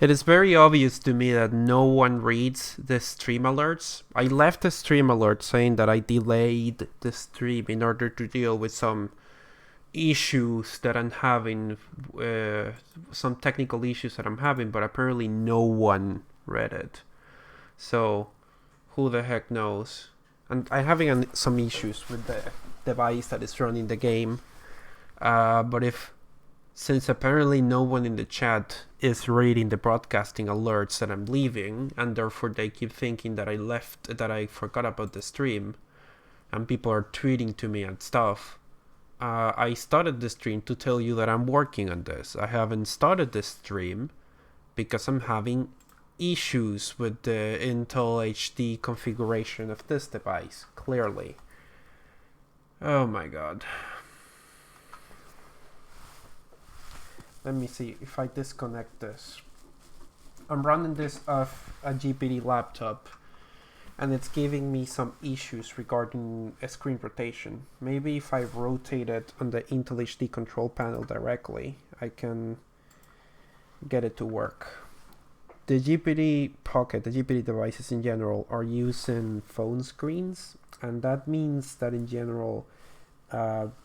It is very obvious to me that no one reads the stream alerts. I left a stream alert saying that I delayed the stream in order to deal with some issues that I'm having, some technical issues that I'm having, but apparently no one read it. So, who the heck knows? And I'm having some issues with the device that is running the game. But since apparently no one in the chat is reading the broadcasting alerts that I'm leaving, and therefore they keep thinking that I forgot about the stream, and people are tweeting to me and stuff, I started the stream to tell you that I'm working on this. I haven't started the stream because I'm having issues with the Intel HD configuration of this device, clearly. Oh my god. Let me see if I disconnect this. I'm running this off a GPT laptop, and it's giving me some issues regarding a screen rotation. Maybe if I rotate it on the Intel HD control panel directly, I can get it to work. The GPT Pocket, the GPT devices in general, are using phone screens, and that means that in general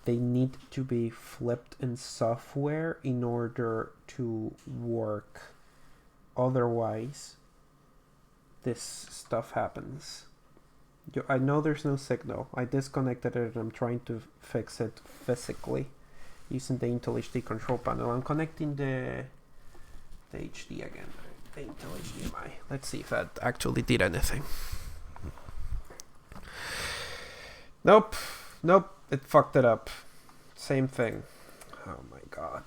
they need to be flipped in software in order to work. Otherwise, this stuff happens. I know there's no signal. I disconnected it and I'm trying to fix it physically using the Intel HD control panel. I'm connecting the HD again. The Intel HDMI. Let's see if that actually did anything. Nope. It fucked it up. Same thing. Oh my god.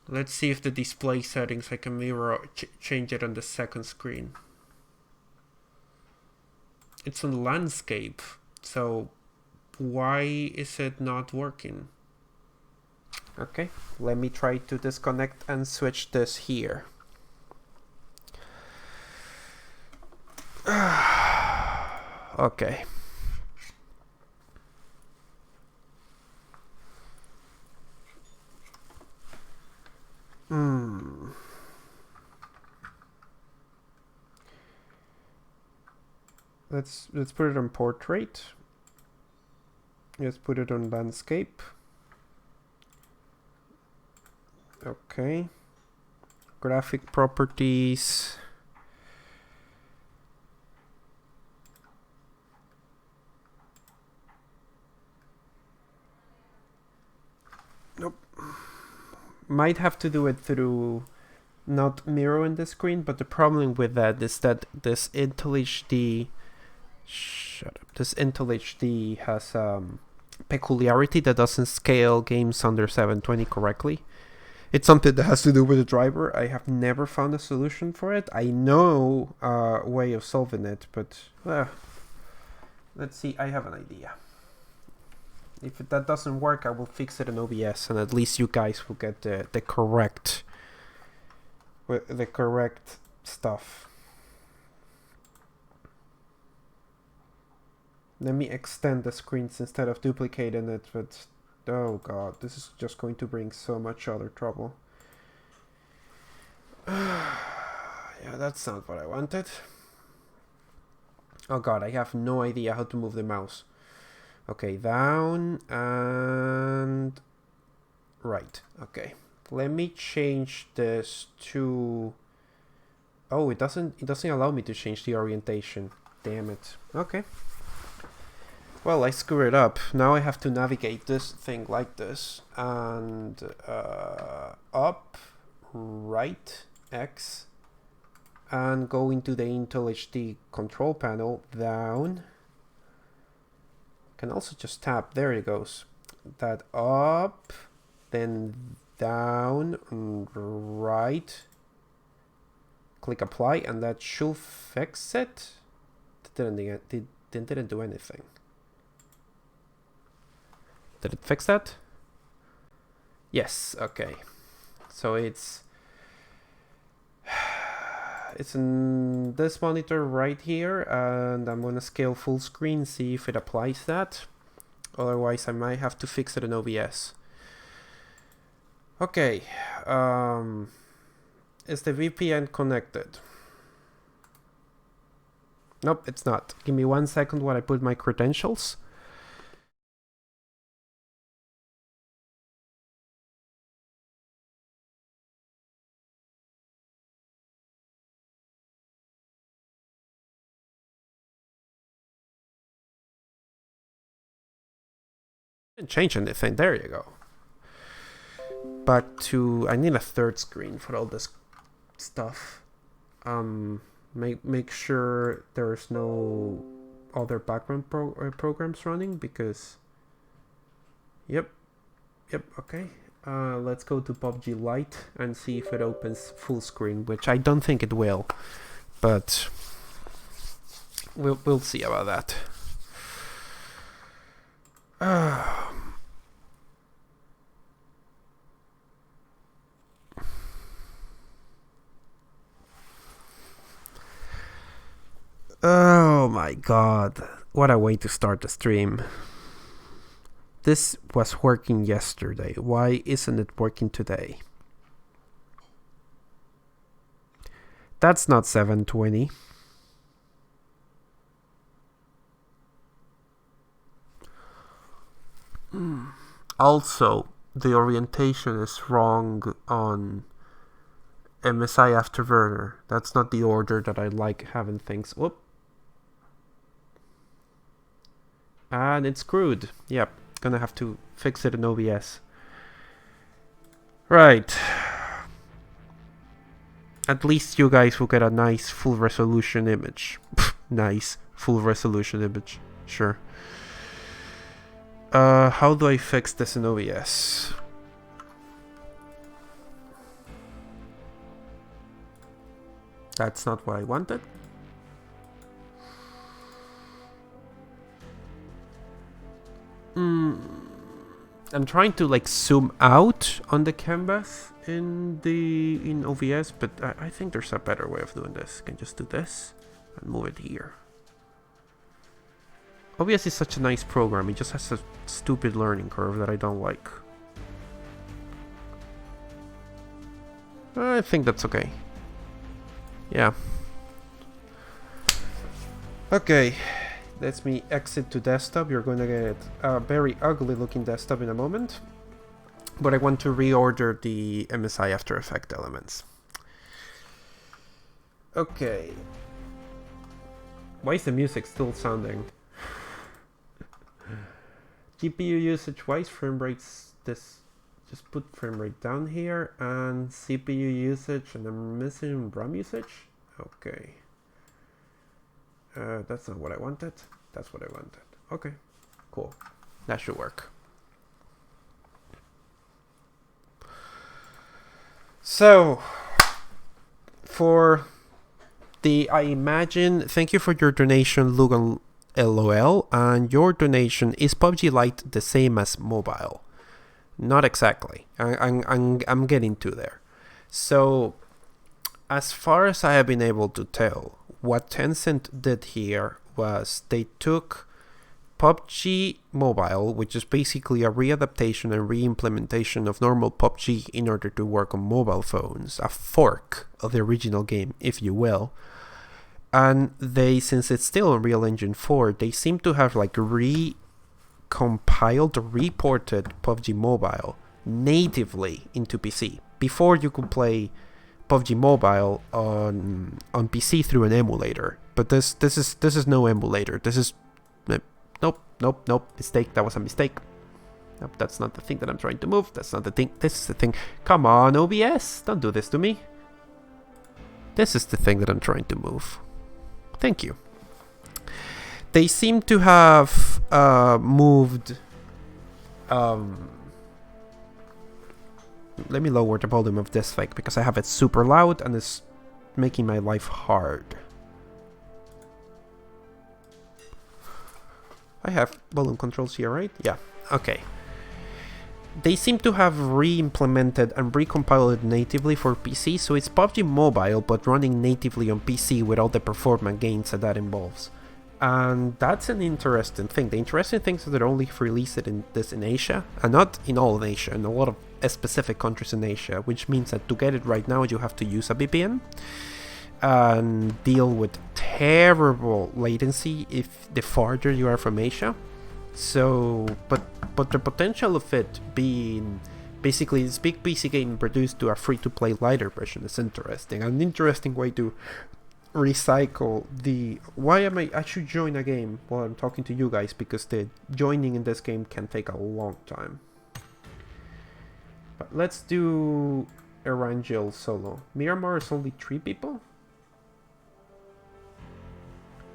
Let's see if the display settings I can mirror change it on the second screen. It's on landscape, so why is it not working? Okay, let me try to disconnect and switch this here. Okay. Let's put it on portrait. Let's put it on landscape. Okay. Graphic properties. Nope. Might have to do it through not mirroring the screen, but the problem with that is that this Intel HD this Intel HD has peculiarity that doesn't scale games under 720 correctly. It's something that has to do with the driver. I have never found a solution for it. I know a way of solving it, but let's see. I have an idea. If that doesn't work, I will fix it in OBS, and at least you guys will get the correct stuff. Let me extend the screens instead of duplicating it, but oh god, this is just going to bring so much other trouble. Yeah, that's not what I wanted. Oh god, I have no idea how to move the mouse. Okay, down and right. Okay, let me change this to... Oh, it doesn't allow me to change the orientation. Damn it. Okay. Well, I screwed it up. Now I have to navigate this thing like this. And up, right, X. And go into the Intel HD control panel, down. Can also just tap, there it goes. That up, then down, and right. Click apply, and that should fix it. Didn't do anything. Did it fix that? Yes, okay. So it's in this monitor right here, and I'm gonna scale full screen, see if it applies that. Otherwise I might have to fix it in OBS. Okay, is the VPN connected? Nope, it's not. Give me 1 second while I put my credentials. Didn't change anything. There you go. Back to... I need a third screen for all this stuff. Make sure there's no other background programs running, because... Yep, okay. Let's go to PUBG Lite and see if it opens full screen, which I don't think it will, but we'll see about that. Oh my god, what a way to start the stream. This was working yesterday. Why isn't it working today? That's not 720. Also, the orientation is wrong on MSI Afterburner. That's not the order that I like having things. Whoop. And it's screwed. Yep, gonna have to fix it in OBS. Right. At least you guys will get a nice full resolution image. Nice full resolution image. Sure. How do I fix this in OBS? That's not what I wanted. I'm trying to like zoom out on the canvas in OBS, but I think there's a better way of doing this. I can just do this and move it here. OBS is such a nice program. It just has a stupid learning curve that I don't like. I think that's okay. Yeah. Okay. Let me exit to desktop. You're going to get a very ugly looking desktop in a moment. But I want to reorder the MSI After Effects elements. Okay. Why is the music still sounding? GPU usage wise, frame rates, this, just put frame rate down here, and CPU usage, and I'm missing RAM usage. Okay. That's not what I wanted. That's what I wanted. Okay, cool. That should work. So, for the, I imagine, thank you for your donation, Lugan LOL, and your donation, is PUBG Lite the same as mobile? Not exactly. I'm getting to there. So, as far as I have been able to tell, what Tencent did here was they took PUBG Mobile, which is basically a readaptation and re-implementation of normal PUBG in order to work on mobile phones, a fork of the original game, if you will. And they, since it's still Unreal Engine 4, they seem to have like recompiled or reported PUBG Mobile natively into PC. Before you could play PUBG Mobile on PC through an emulator, but this is no emulator. This is nope, mistake. That was a mistake. Nope, that's not the thing that I'm trying to move. That's not the thing. This is the thing. Come on, OBS, don't do this to me. This is the thing that I'm trying to move. Thank you. They seem to have moved. Let me lower the volume of this thing because I have it super loud and it's making my life hard. I have volume controls here, right? Yeah, okay. They seem to have re-implemented and recompiled it natively for PC, so it's PUBG Mobile but running natively on PC with all the performance gains that involves. And that's an interesting thing. The interesting thing is that they're only released in Asia, and not in all of Asia, in a lot of specific countries in Asia, which means that to get it right now, you have to use a VPN and deal with terrible latency if the farther you are from Asia. So, but the potential of it being basically this big PC game produced to a free-to-play lighter version is interesting. An interesting way to recycle the... I should join a game while I'm talking to you guys, because the joining in this game can take a long time. But let's do Erangel solo. Myanmar is only 3 people?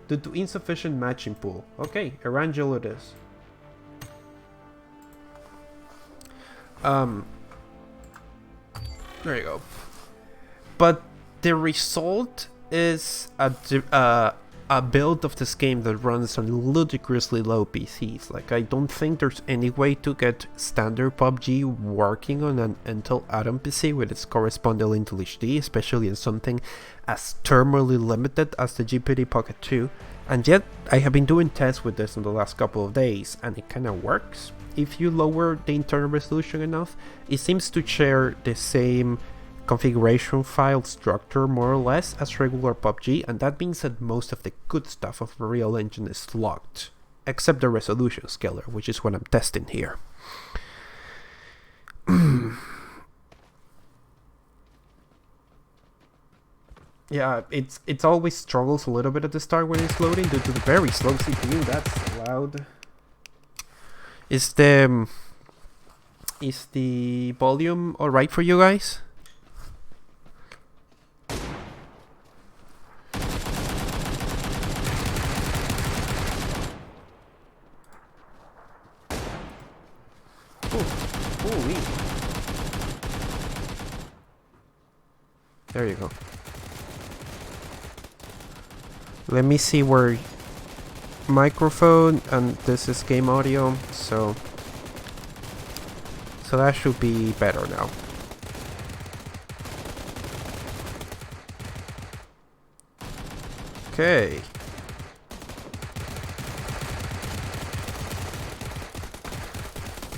Due to insufficient matching pool. Okay, Erangel it is. There you go. But the result is a build of this game that runs on ludicrously low PCs. Like, I don't think there's any way to get standard PUBG working on an Intel Atom PC with its corresponding Intel HD, especially in something as thermally limited as the GPT Pocket 2. And yet, I have been doing tests with this in the last couple of days, and it kinda works. If you lower the internal resolution enough, it seems to share the same configuration file structure more or less as regular PUBG, and that means that most of the good stuff of the real engine is locked, except the resolution scaler, which is what I'm testing here. Yeah, it's always struggles a little bit at the start when it's loading due to the very slow CPU. That's loud. Is the volume alright for you guys? There you go. Let me see where microphone, and this is game audio, so that should be better now. Okay.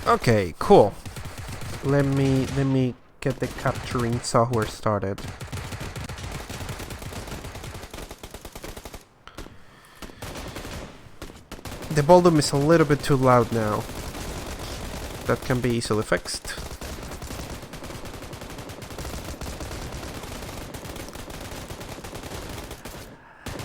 Okay, cool. Let me get the capturing software started. The volume is a little bit too loud now. That can be easily fixed.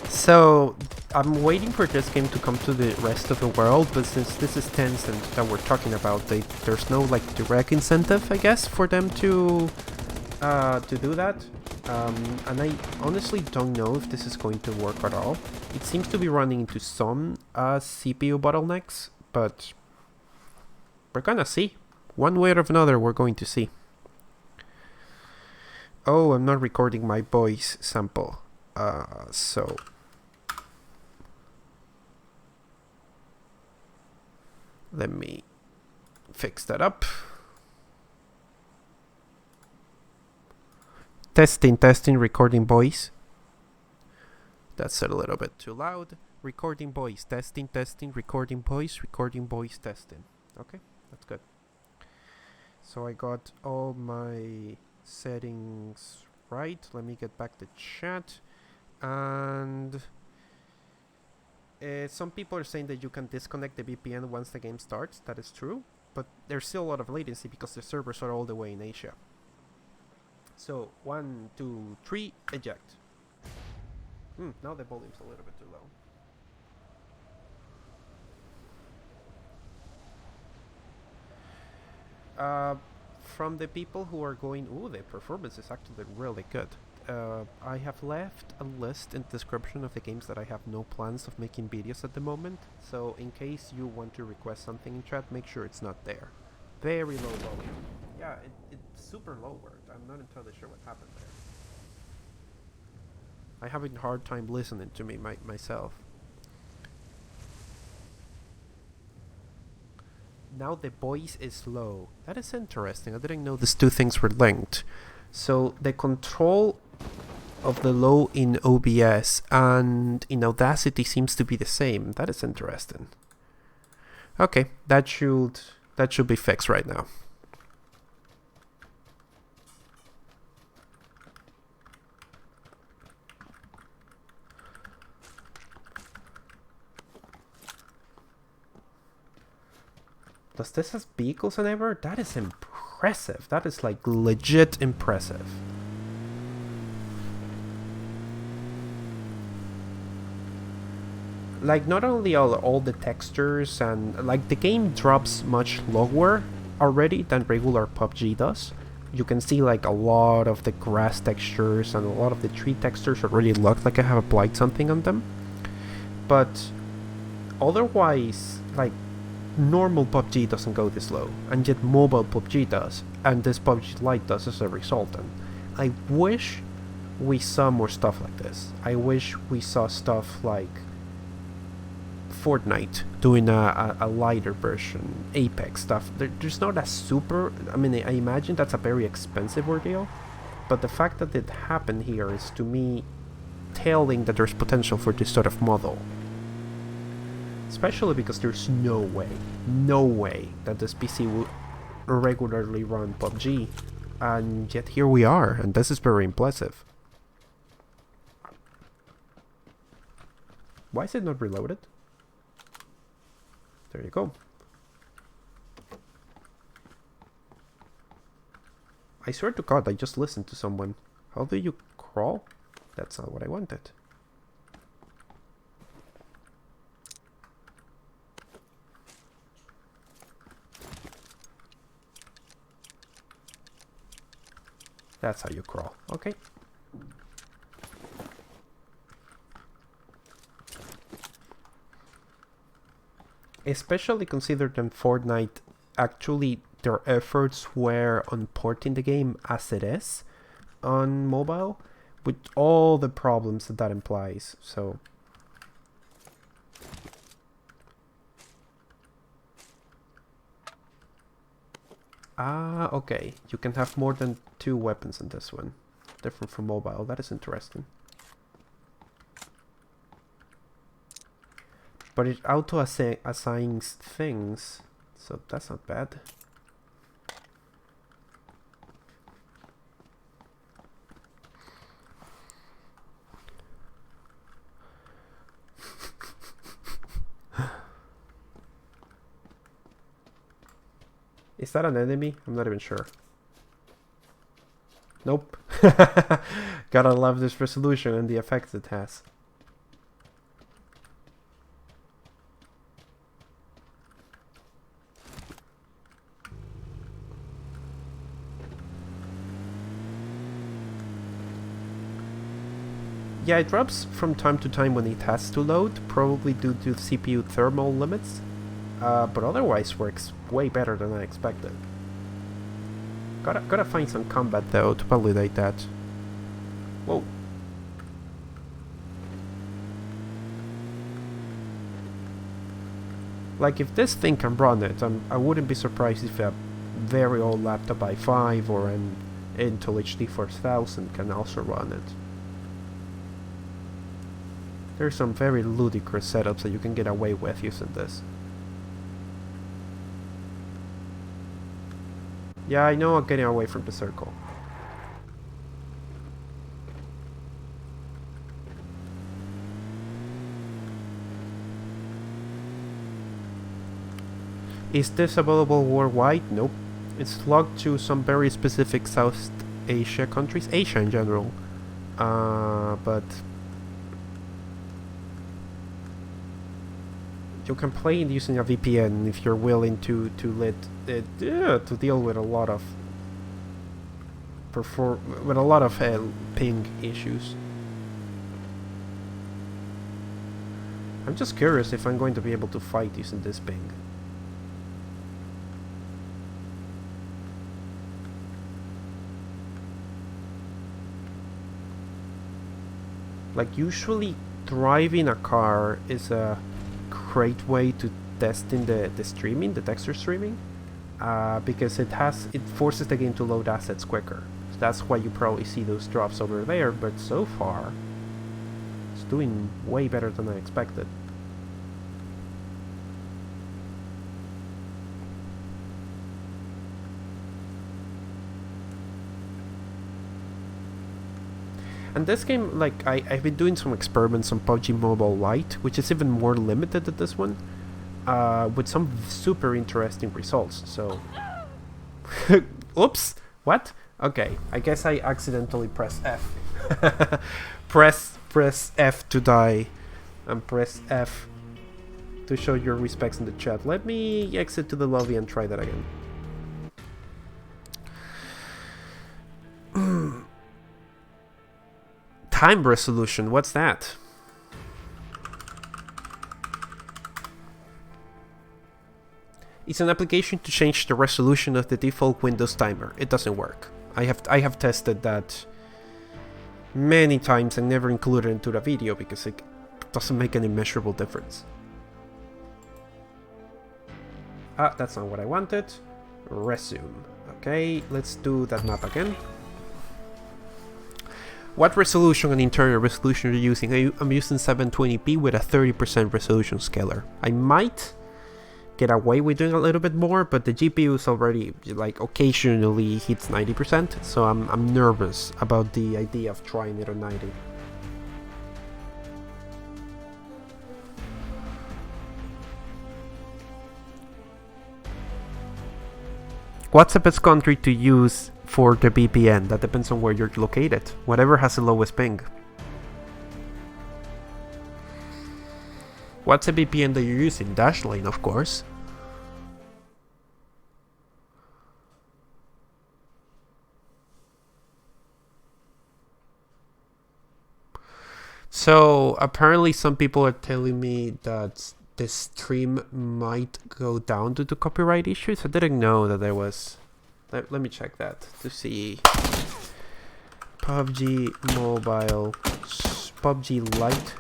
So, I'm waiting for this game to come to the rest of the world, but since this is Tencent that we're talking about, there's no like direct incentive, I guess, for them to do that. And I honestly don't know if this is going to work at all. It seems to be running into some CPU bottlenecks, but we're gonna see. One way or another, we're going to see. Oh, I'm not recording my voice sample. So... let me fix that up. Testing, recording voice. That's a little bit too loud. Recording voice, testing, recording voice, testing. Okay, that's good. So I got all my settings right. Let me get back to chat. And some people are saying that you can disconnect the VPN once the game starts. That is true, but there's still a lot of latency because the servers are all the way in Asia. So 1, 2, 3, eject. Now the volume's a little bit too low. From the people who are going, the performance is actually really good. I have left a list in the description of the games that I have no plans of making videos at the moment. So in case you want to request something in chat, make sure it's not there. Very low volume. Yeah, it's super lowered. I'm not entirely sure what happened there. I'm having a hard time listening to me myself. Now the voice is low. That is interesting. I didn't know these two things were linked. So the control of the low in OBS, and in Audacity seems to be the same. That is interesting. Okay, that should be fixed right now. Does this have vehicles and ever? That is impressive. That is like legit impressive. Like, not only all the textures, and like the game drops much lower already than regular PUBG does. You can see like a lot of the grass textures and a lot of the tree textures already look like I have applied something on them. But otherwise, like, normal PUBG doesn't go this low, and yet mobile PUBG does, and this PUBG Lite does as a result. And I wish we saw more stuff like this. I wish we saw stuff like Fortnite doing a lighter version, Apex stuff. There's not a super... I mean, I imagine that's a very expensive ordeal, but the fact that it happened here is, to me, telling that there's potential for this sort of model. Especially because there's no way that this PC will regularly run PUBG, and yet here we are, and this is very impressive. Why is it not reloaded? There you go. I swear to God, I just listened to someone. How do you crawl? That's not what I wanted. That's how you crawl. Okay. Especially considering Fortnite, actually their efforts were on porting the game as it is on mobile, with all the problems that implies. So okay, you can have more than 2 weapons in this one, different from mobile. That is interesting. But it auto-assigns things, so that's not bad. Is that an enemy? I'm not even sure. Nope. Gotta love this resolution and the effects it has. Yeah, it drops from time to time when it has to load, probably due to CPU thermal limits, but otherwise works way better than I expected. Gotta find some combat though to validate that. Whoa. Like, if this thing can run it, I wouldn't be surprised if a very old laptop i5 or an Intel HD 4000 can also run it. There's some very ludicrous setups that you can get away with using this. Yeah, I know I'm getting away from the circle. Is this available worldwide? Nope. It's locked to some very specific South Asia countries, Asia in general. But you can play it using a VPN if you're willing to deal with a lot of ping issues. I'm just curious if I'm going to be able to fight using this ping. Like, usually driving a car is a great way to test in the streaming, the texture streaming, because it forces the game to load assets quicker. That's why you probably see those drops over there, but so far it's doing way better than I expected. And this game, like, I've been doing some experiments on PUBG Mobile Lite, which is even more limited than this one, with some super interesting results, so... Oops! What? Okay, I guess I accidentally pressed F. Press F to die, and press F to show your respects in the chat. Let me exit to the lobby and try that again. Time resolution, what's that? It's an application to change the resolution of the default Windows timer. It doesn't work. I have tested that many times and never included it into the video because it doesn't make any measurable difference. Ah, that's not what I wanted. Resume. Okay, let's do that map again. What resolution and internal resolution are you using? I'm using 720p with a 30% resolution scaler. I might get away with doing a little bit more, but the GPU is already, like, occasionally hits 90%, so I'm nervous about the idea of trying it on 90. What's the best country to use for the VPN? That depends on where you're located. Whatever has the lowest ping. What's the VPN that you're using? Dashlane, of course. So apparently some people are telling me that the stream might go down due to copyright issues. I didn't know that there was... Let me check that to see. PUBG Mobile, PUBG Lite,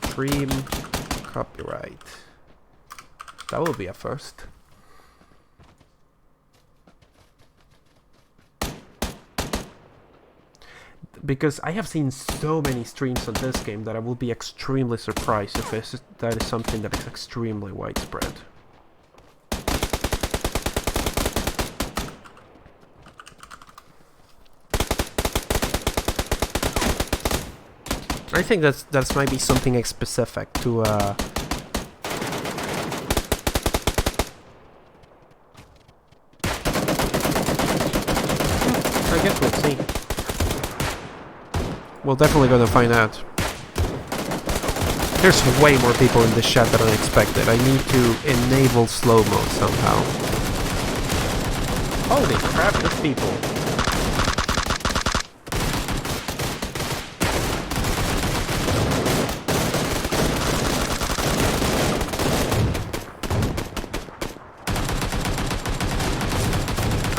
stream copyright. That will be a first. Because I have seen so many streams on this game that I will be extremely surprised if that is something that is extremely widespread. I think that's might be something specific to I guess we'll see. We're definitely gonna find out. There's way more people in this chat than I expected. I need to enable slow-mo somehow. Holy crap, there's people.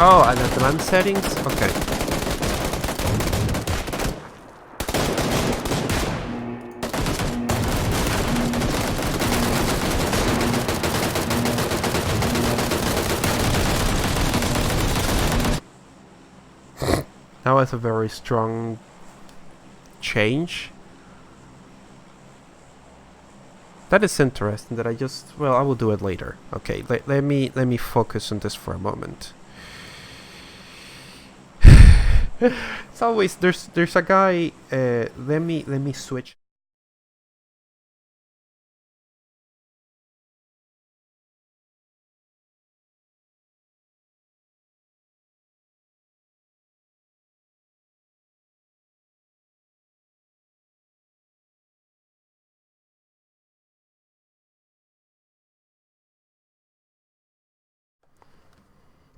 Oh, and advanced settings? Okay. That was a very strong change. That is interesting that I just... Well, I will do it later. Okay, let me focus on this for a moment. It's always there's a guy. Let me switch.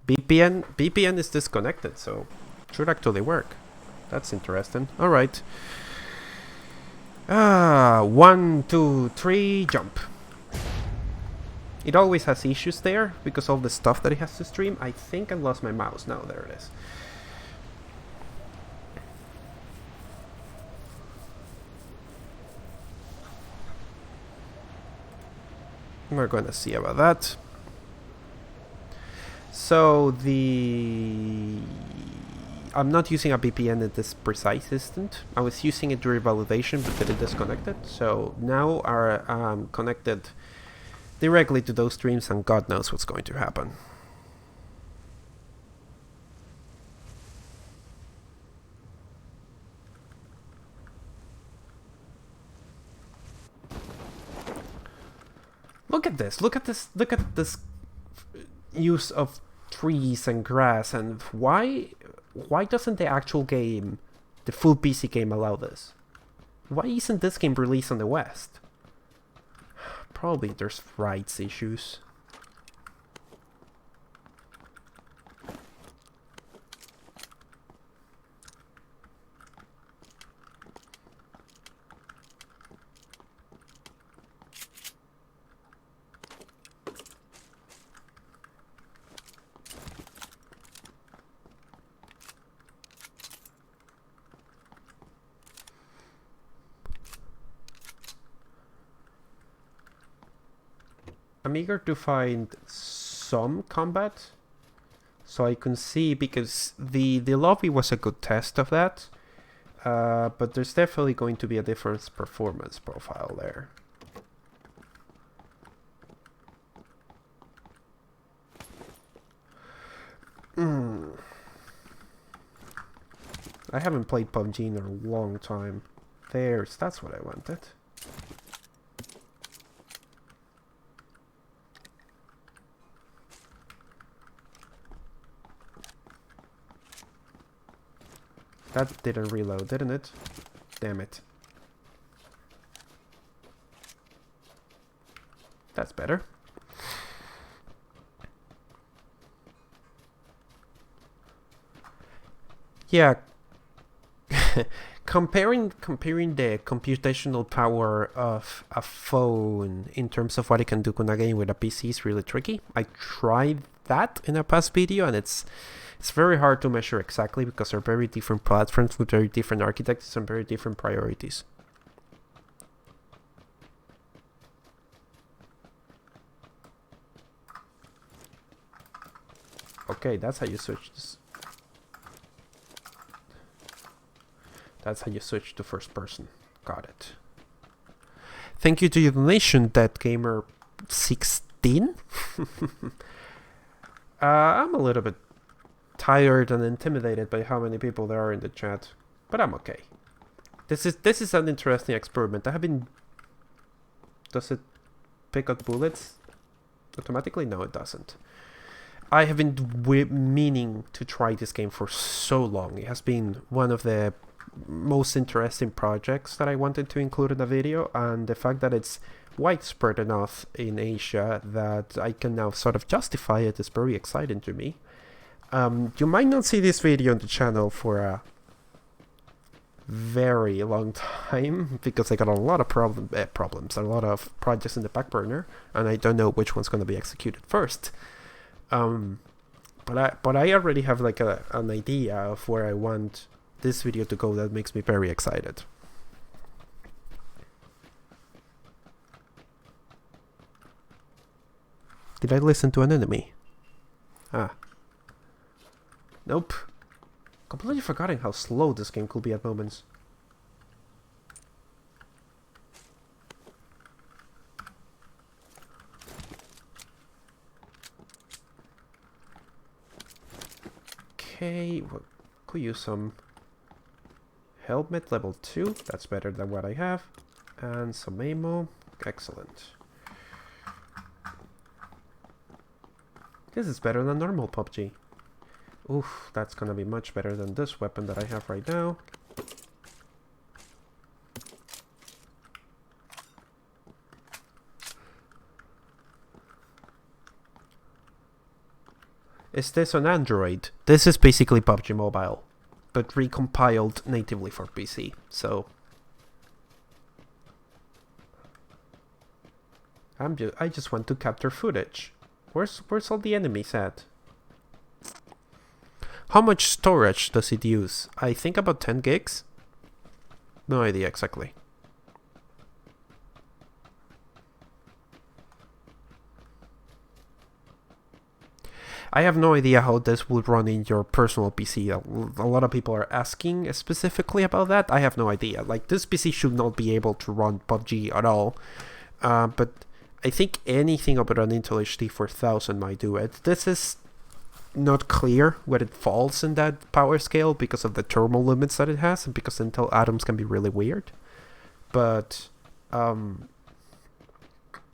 VPN is disconnected, so it should actually work. That's interesting. All right. 1, 2, 3, jump. It always has issues there because of the stuff that it has to stream. I think I lost my mouse. Now there it is. We're gonna see about that. So the I'm not using a VPN at this precise instant. I was using it during validation, but then it disconnected. So now I'm connected directly to those streams, and God knows what's going to happen. Look at this. Look at this. Look at this use of trees and grass. And why doesn't the actual game, the full PC game, allow this? Why isn't this game released in the West? Probably there's rights issues. I'm eager to find some combat so I can see, because the lobby was a good test of that, but there's definitely going to be a different performance profile there. I haven't played PUBG in a long time. That's what I wanted. That didn't reload, didn't it? Damn it. That's better. Yeah. comparing the computational power of a phone in terms of what it can do in a game with a PC is really tricky. I tried that in a past video, and it's very hard to measure exactly because they're very different platforms with very different architectures and very different priorities. Okay, that's how you switch this. That's how you switch to first person. Got it. Thank you to your donation, DeadGamer16. I'm a little bit tired and intimidated by how many people there are in the chat, but I'm okay. This is an interesting experiment. Does it pick up bullets automatically? No, it doesn't. I have been meaning to try this game for so long. It has been one of the most interesting projects that I wanted to include in a video, and the fact that it's widespread enough in Asia that I can now sort of justify it is very exciting to me. You might not see this video on the channel for a very long time because I got a lot of problems, a lot of projects in the back burner, and I don't know which one's going to be executed first. But I already have like an idea of where I want this video to go that makes me very excited. Did I listen to an enemy? Ah. Nope. Completely forgetting how slow this game could be at moments. Okay, we could use some helmet level 2. That's better than what I have. And some ammo. Excellent. This is better than normal PUBG. Oof, that's gonna be much better than this weapon that I have right now. Is this on Android? This is basically PUBG Mobile, but recompiled natively for PC, so... I just want to capture footage. Where's all the enemies at? How much storage does it use? I think about 10 gigs? No idea exactly. I have no idea how this would run in your personal PC. A lot of people are asking specifically about that. I have no idea. Like, this PC should not be able to run PUBG at all. But I think anything about an Intel HD 4000 might do it. This is not clear where it falls in that power scale because of the thermal limits that it has, and because Intel atoms can be really weird. But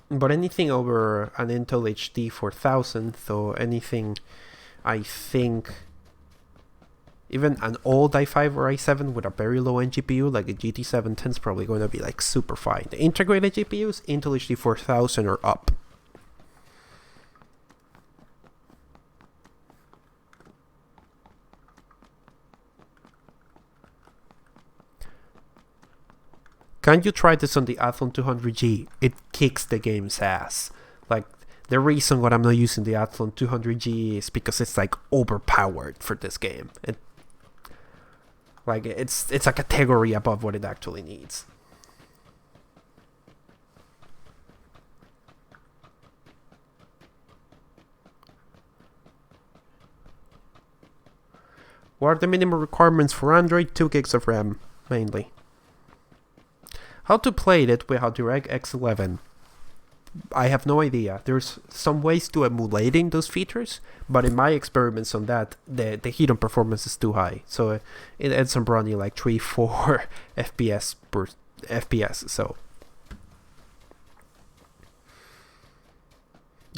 anything over an Intel HD 4000, so anything, I think, even an old i5 or i7 with a very low end GPU, like a GT 710, is probably going to be like super fine. The integrated GPUs, Intel HD 4000 or up. Can you try this on the Athlon 200G? It kicks the game's ass. Like, the reason why I'm not using the Athlon 200G is because it's like overpowered for this game. It's a category above what it actually needs. What are the minimum requirements for Android? 2 gigs of RAM, mainly. How to play it without DirectX 11? I have no idea. There's some ways to emulating those features, but in my experiments on that, the heat-on performance is too high. So it ends up running like 3-4 FPS per FPS. So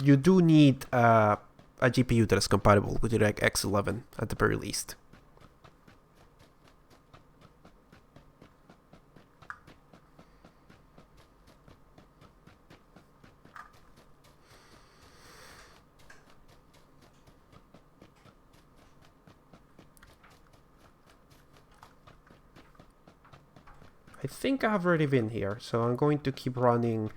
you do need a GPU that is compatible with DirectX 11 at the very least. I think I've already been here, so I'm going to keep running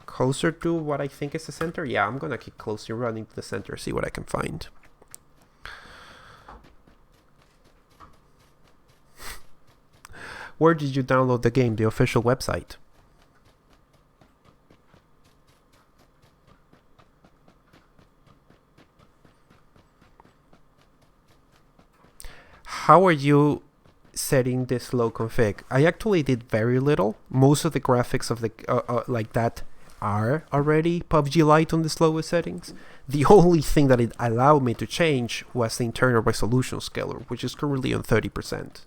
closer to what I think is the center. Yeah, I'm gonna keep closely running to the center, see what I can find. Where did you download the game? The official website. How are you setting this low config? I actually did very little. Most of the graphics of the like that are already PUBG Lite on the slowest settings. The only thing that it allowed me to change was the internal resolution scaler, which is currently on 30%.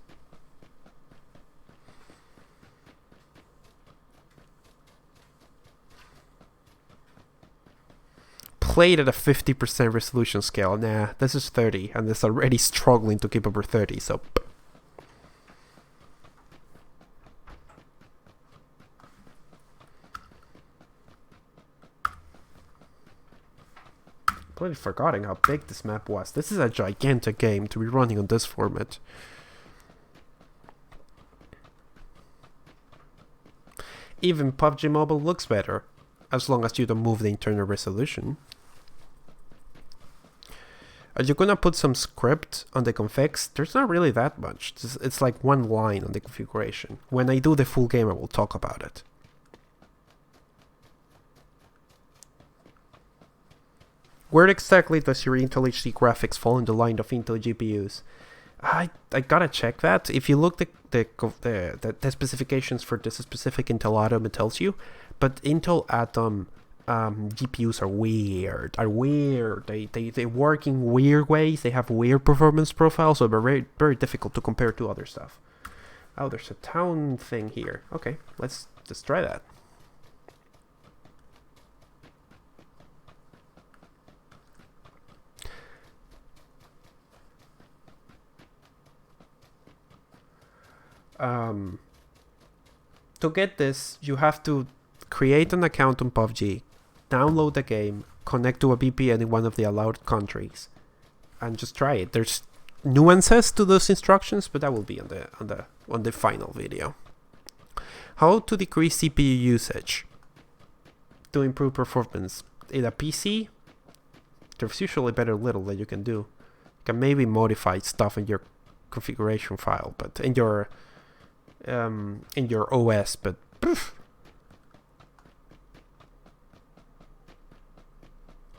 Played at a 50% resolution scale. Nah, this is 30, and it's already struggling to keep over 30, so... Completely forgetting how big this map was. This is a gigantic game to be running on this format. Even PUBG Mobile looks better, as long as you don't move the internal resolution. Are you gonna put some script on the configs? There's not really that much. It's like one line on the configuration. When I do the full game, I will talk about it. Where exactly does your Intel HD graphics fall in the line of Intel GPUs? I gotta check that. If you look the specifications for this specific Intel Atom, it tells you. But Intel Atom GPUs are weird. They work in weird ways. They have weird performance profiles, so they're very, very difficult to compare to other stuff. Oh, there's a town thing here. Okay, let's just try that. To get this, you have to create an account on PUBG, download the game, connect to a VPN in one of the allowed countries, and just try it. There's nuances to those instructions, but that will be on the final video. How to decrease CPU usage to improve performance in a PC? There's usually very little that you can do. You can maybe modify stuff in your configuration file, but in your OS, but poof.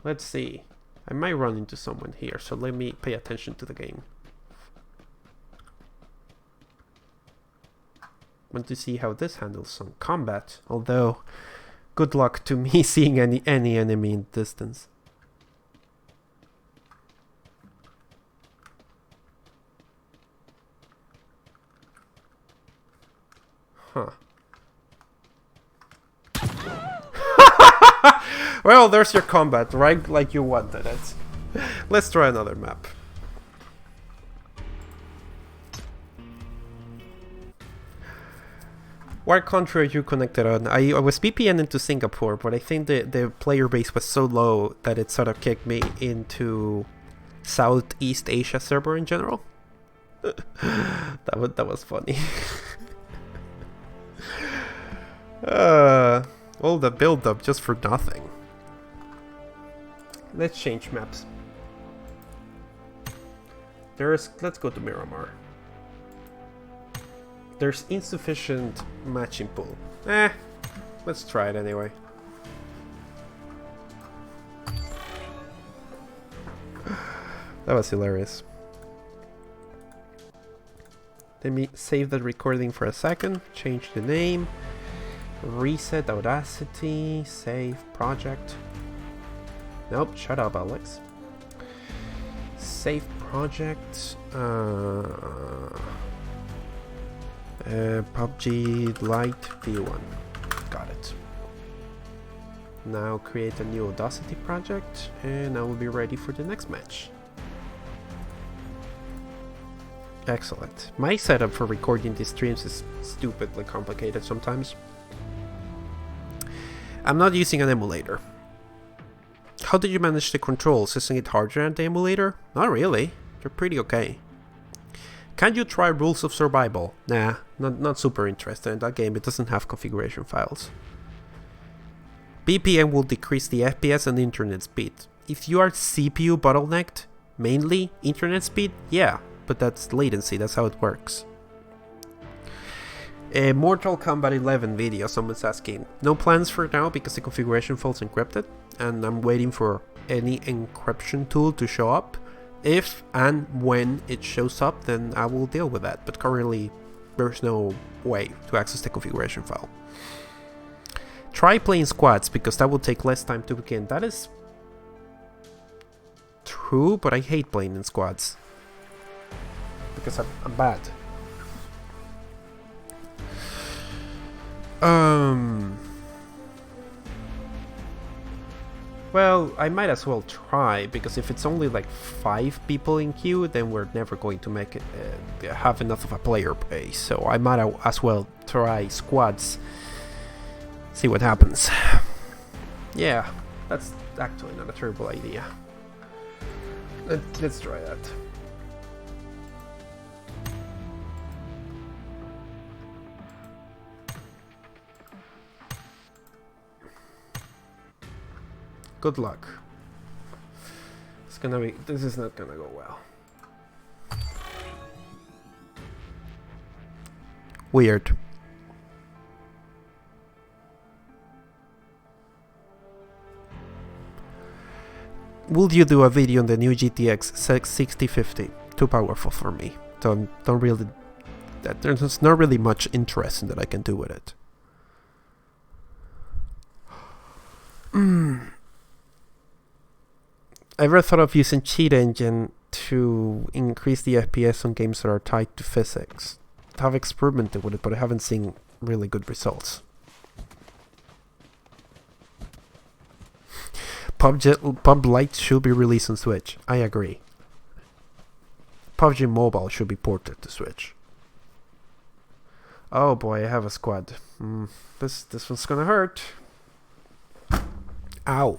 Let's see. I might run into someone here, so let me pay attention to the game. Want to see how this handles some combat, although good luck to me seeing any enemy in distance. Huh. Well, there's your combat, right? Like you wanted it. Let's try another map. What country are you connected on? I was VPN into Singapore, but I think the player base was so low that it sort of kicked me into Southeast Asia server in general. that was funny. All the build up just for nothing. Let's change maps. Let's go to Myanmar. There's insufficient matching pool. Let's try it anyway. That was hilarious. Let me save the recording for a second, change the name, reset Audacity, save project. Nope, shut up, Alex. Save project. PUBG Lite V1. Got it. Now create a new Audacity project, and I will be ready for the next match. Excellent. My setup for recording these streams is stupidly complicated sometimes. I'm not using an emulator. How did you manage the controls? Isn't it harder than the emulator? Not really. They're pretty okay. Can you try Rules of Survival? Nah, not super interested in that game. It doesn't have configuration files. VPN will decrease the FPS and internet speed. If you are CPU bottlenecked, mainly internet speed, yeah, but that's latency, that's how it works. A Mortal Kombat 11 video, someone's asking. No plans for now because the configuration file's encrypted, and I'm waiting for any encryption tool to show up. If and when it shows up, then I will deal with that, but currently there's no way to access the configuration file. Try playing squads, because that will take less time to begin. That is true, but I hate playing in squads because I'm bad. Well, I might as well try, because if it's only like 5 people in queue, then we're never going to make it have enough of a player base. So I might as well try squads, see what happens. Yeah, that's actually not a terrible idea. Let's try that. Good luck. This is not gonna go well. Weird. Will you do a video on the new GTX 6050? Too powerful for me. Don't really. There's not really much interest that I can do with it. Ever thought of using cheat engine to increase the FPS on games that are tied to physics? I've experimented with it, but I haven't seen really good results. PUBG Lite should be released on Switch. I agree. PUBG Mobile should be ported to Switch. Oh boy, I have a squad. This one's gonna hurt. Ow.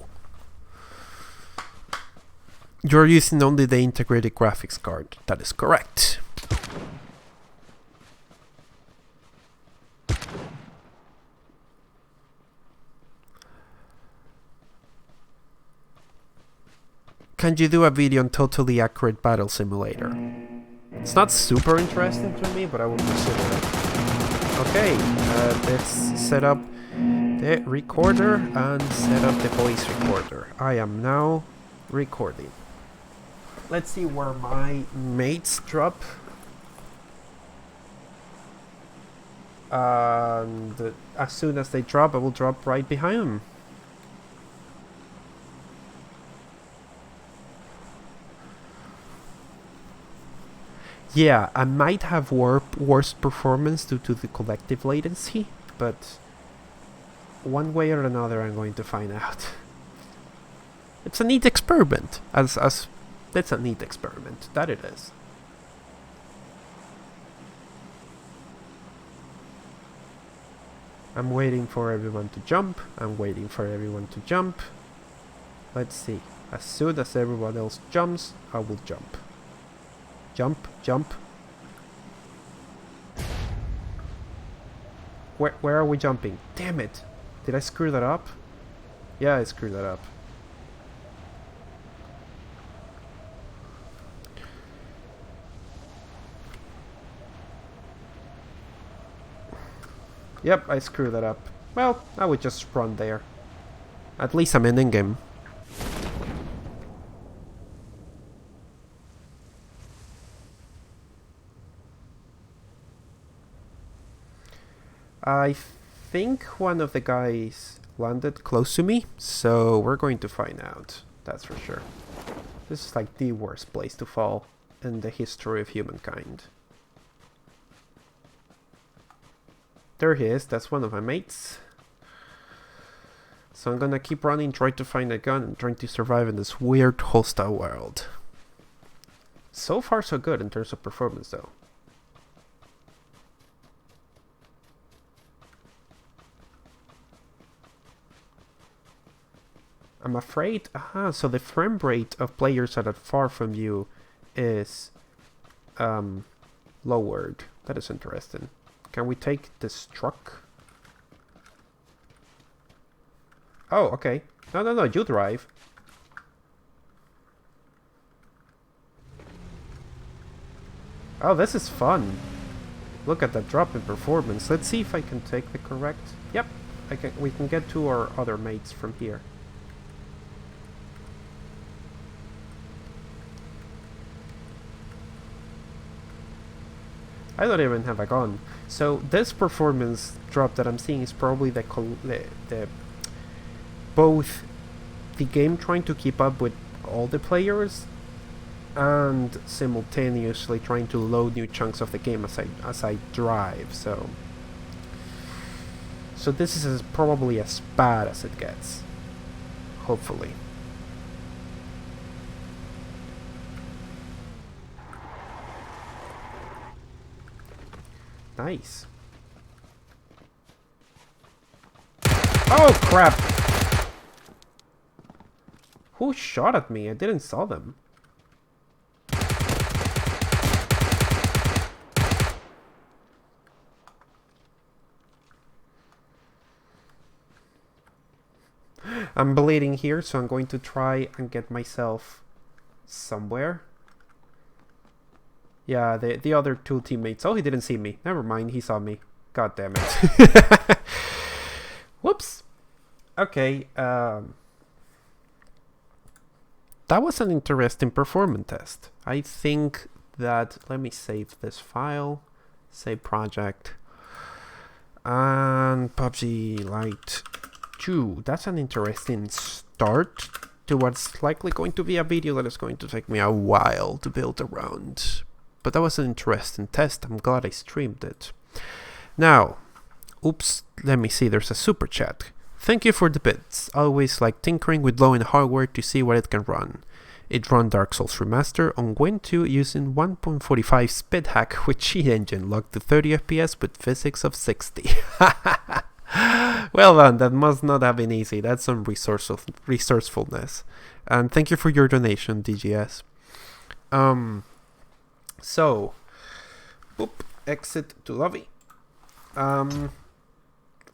You're using only the integrated graphics card. That is correct. Can you do a video on totally accurate battle simulator? It's not super interesting to me, but I will consider it. Okay, let's set up the recorder and set up the voice recorder. I am now recording. Let's see where my mates drop. And as soon as they drop, I will drop right behind them. Yeah, I might have worse performance due to the collective latency, but one way or another I'm going to find out. It's a neat experiment, it's a neat experiment, that it is. I'm waiting for everyone to jump, Let's see, as soon as everyone else jumps, I will jump. Jump. Where are we jumping? Damn it! Did I screw that up? Yeah, I screwed that up. Yep, I screwed that up. Well, I would just run there. At least I'm in-game. I think one of the guys landed close to me, so we're going to find out. That's for sure. This is like the worst place to fall in the history of humankind. There he is, that's one of my mates. So I'm gonna keep running, trying to find a gun, and trying to survive in this weird hostile world. So far so good in terms of performance though. I'm afraid, so the frame rate of players that are far from you is lowered. That is interesting. Can we take this truck? Oh, okay. No, you drive. Oh, this is fun. Look at that drop in performance. Let's see if I can take the correct... Yep, we can get to our other mates from here. I don't even have a gun. So this performance drop that I'm seeing is probably both the game trying to keep up with all the players and simultaneously trying to load new chunks of the game as I drive. So this is probably as bad as it gets. Hopefully. Nice. Oh crap! Who shot at me? I didn't saw them. I'm bleeding here, so I'm going to try and get myself somewhere. Yeah, the other two teammates. Oh, he didn't see me. Never mind, he saw me. God damn it. Whoops. Okay, that was an interesting performance test. I think that... Let me save this file. Save project. And PUBG Lite 2. That's an interesting start to what's likely going to be a video that is going to take me a while to build around. But that was an interesting test. I'm glad I streamed it. Now, oops, let me see. There's a super chat. Thank you for the bits. Always like tinkering with low-end hardware to see what it can run. It ran Dark Souls Remaster on Win 2 using 1.45 speed hack with cheat engine locked to 30 FPS with physics of 60. Well done. That must not have been easy. That's some resourcefulness. And thank you for your donation, DGS. So, boop, exit to lobby.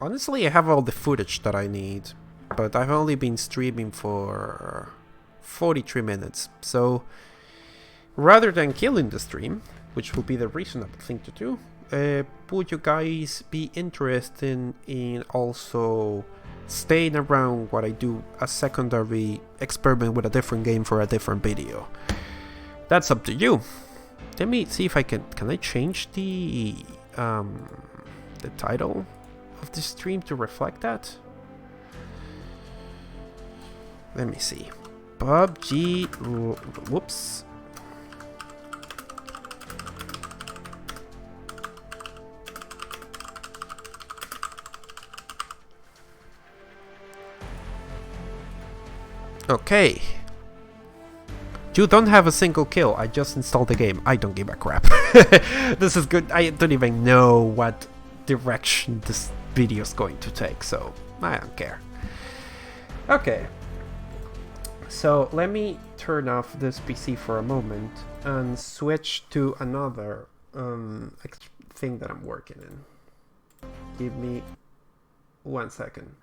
Honestly, I have all the footage that I need, but I've only been streaming for 43 minutes. So, rather than killing the stream, which will be the reasonable thing to do, would you guys be interested in also staying around what I do a secondary experiment with a different game for a different video. That's up to you. Let me see if I can I change the title of the stream to reflect that? Let me see. PUBG, whoops. Okay. You don't have a single kill. I just installed the game. I don't give a crap. This is good. I don't even know what direction this video is going to take, so I don't care. Okay. So let me turn off this PC for a moment and switch to another thing that I'm working in. Give me 1 second.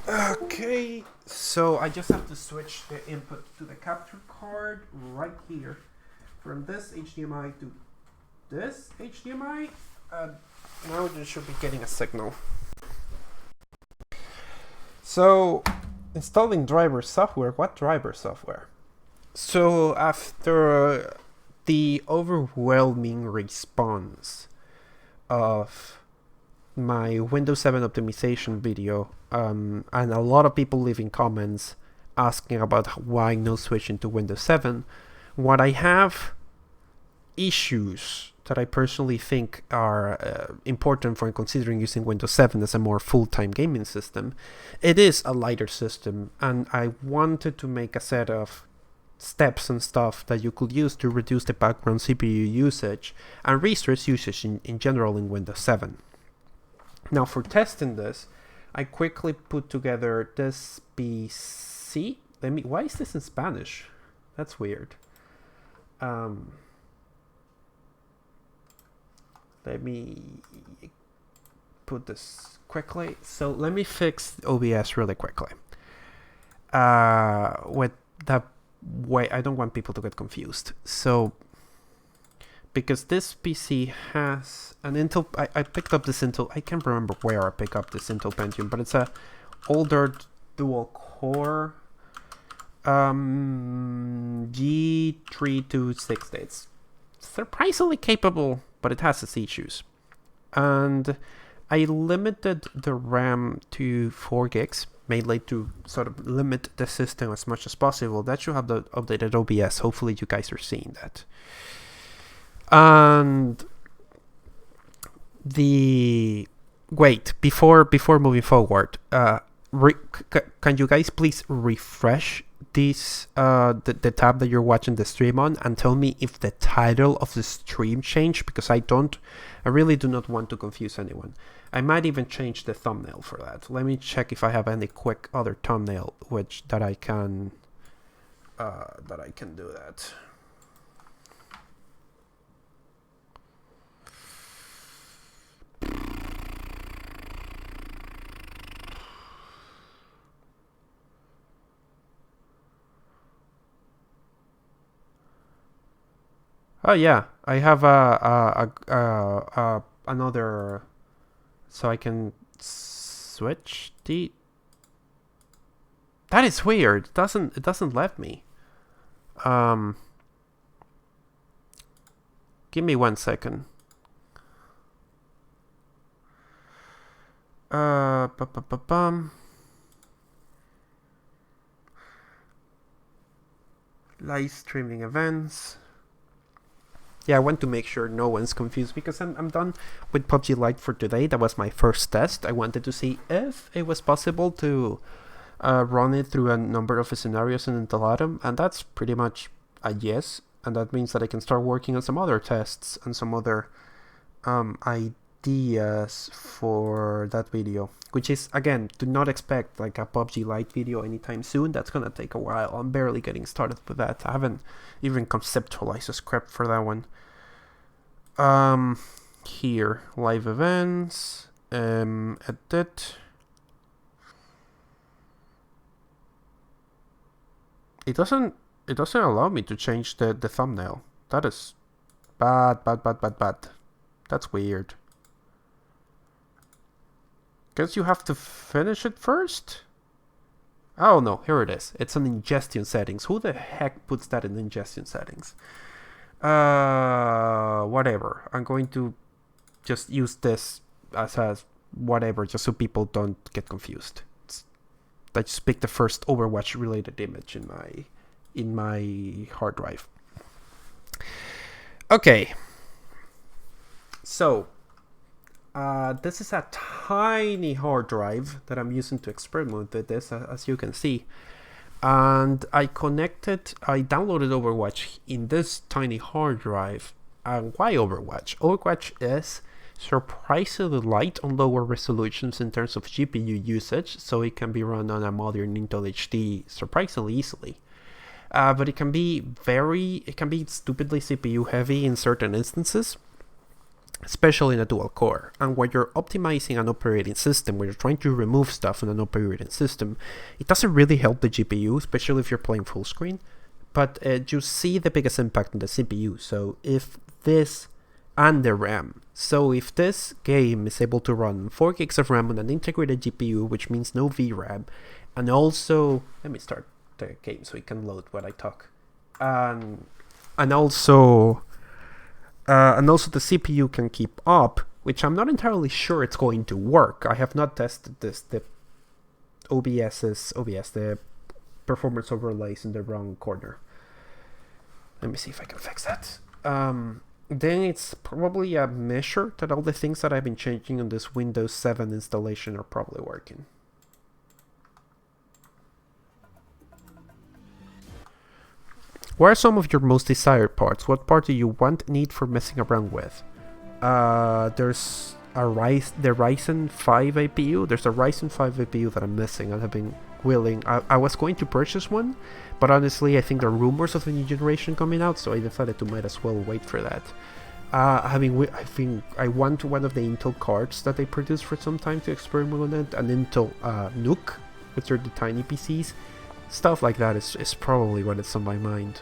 Okay, so I just have to switch the input to the capture card right here from this HDMI to this HDMI. Now you should be getting a signal. So, installing driver software. What driver software? So after the overwhelming response of my Windows 7 optimization video, and a lot of people leaving comments asking about why no switching to Windows 7, what I have issues that I personally think are important for considering using Windows 7 as a more full-time gaming system. It is a lighter system, and I wanted to make a set of steps and stuff that you could use to reduce the background CPU usage and resource usage in general in Windows 7. Now for testing this, I quickly put together this PC. Why is this in Spanish? That's weird. Let me put this quickly. So let me fix OBS really quickly. With that way, I don't want people to get confused. So, because this PC has an Intel, I picked up this Intel, I can't remember where I picked up this Intel Pentium, but it's a older dual core G3260. It's surprisingly capable, but it has its issues. And I limited the RAM to 4 gigs, mainly to sort of limit the system as much as possible. That should have the updated OBS. Hopefully you guys are seeing that. And before moving forward, can you guys please refresh this the tab that you're watching the stream on and tell me if the title of the stream changed, because I really do not want to confuse anyone. I might even change the thumbnail for that. Let me check if I have any quick other thumbnail that I can do that. Oh yeah, I have another, so I can switch the. That is weird. It doesn't let me. Give me 1 second. Live streaming events. Yeah, I want to make sure no one's confused, because I'm done with PUBG Lite for today. That was my first test. I wanted to see if it was possible to run it through a number of scenarios in Intelatum, and that's pretty much a yes. And that means that I can start working on some other tests and some other ideas for that video. Which is, again, do not expect like a PUBG Lite video anytime soon. That's gonna take a while. I'm barely getting started with that. I haven't even conceptualized a script for that one. Here, live events, edit. It doesn't allow me to change the thumbnail. That is bad. That's weird. Guess you have to finish it first? Oh no, here it is. It's on ingestion settings. Who the heck puts that in ingestion settings? Whatever. I'm going to just use this as a whatever, just so people don't get confused. I just picked the first Overwatch related image in my hard drive. Okay. So this is a tiny hard drive that I'm using to experiment with this, as you can see. And I downloaded Overwatch in this tiny hard drive. And why Overwatch? Overwatch is surprisingly light on lower resolutions in terms of GPU usage, so it can be run on a modern Intel HD surprisingly easily. But it can be stupidly CPU heavy in certain instances, especially in a dual core. And when you're optimizing an operating system, when you're trying to remove stuff in an operating system, it doesn't really help the GPU, especially if you're playing full screen. But you see the biggest impact on the CPU. So if this and the RAM. So if this game is able to run 4 gigs of RAM on an integrated GPU, which means no VRAM, and also, let me start the game so it can load when I talk. And also the CPU can keep up, which I'm not entirely sure it's going to work. I have not tested this. The the performance overlays in the wrong corner. Let me see if I can fix that. Then it's probably a measure that all the things that I've been changing on this Windows 7 installation are probably working. What are some of your most desired parts? What part do you want, need for messing around with? There's the Ryzen 5 APU. There's a Ryzen 5 APU that I'm missing. I have been willing. I was going to purchase one, but honestly, I think there are rumors of a new generation coming out, so I decided to might as well wait for that. I want one of the Intel cards that they produced for some time to experiment on it, an Intel Nook, which are the tiny PCs. Stuff like that is probably what is on my mind.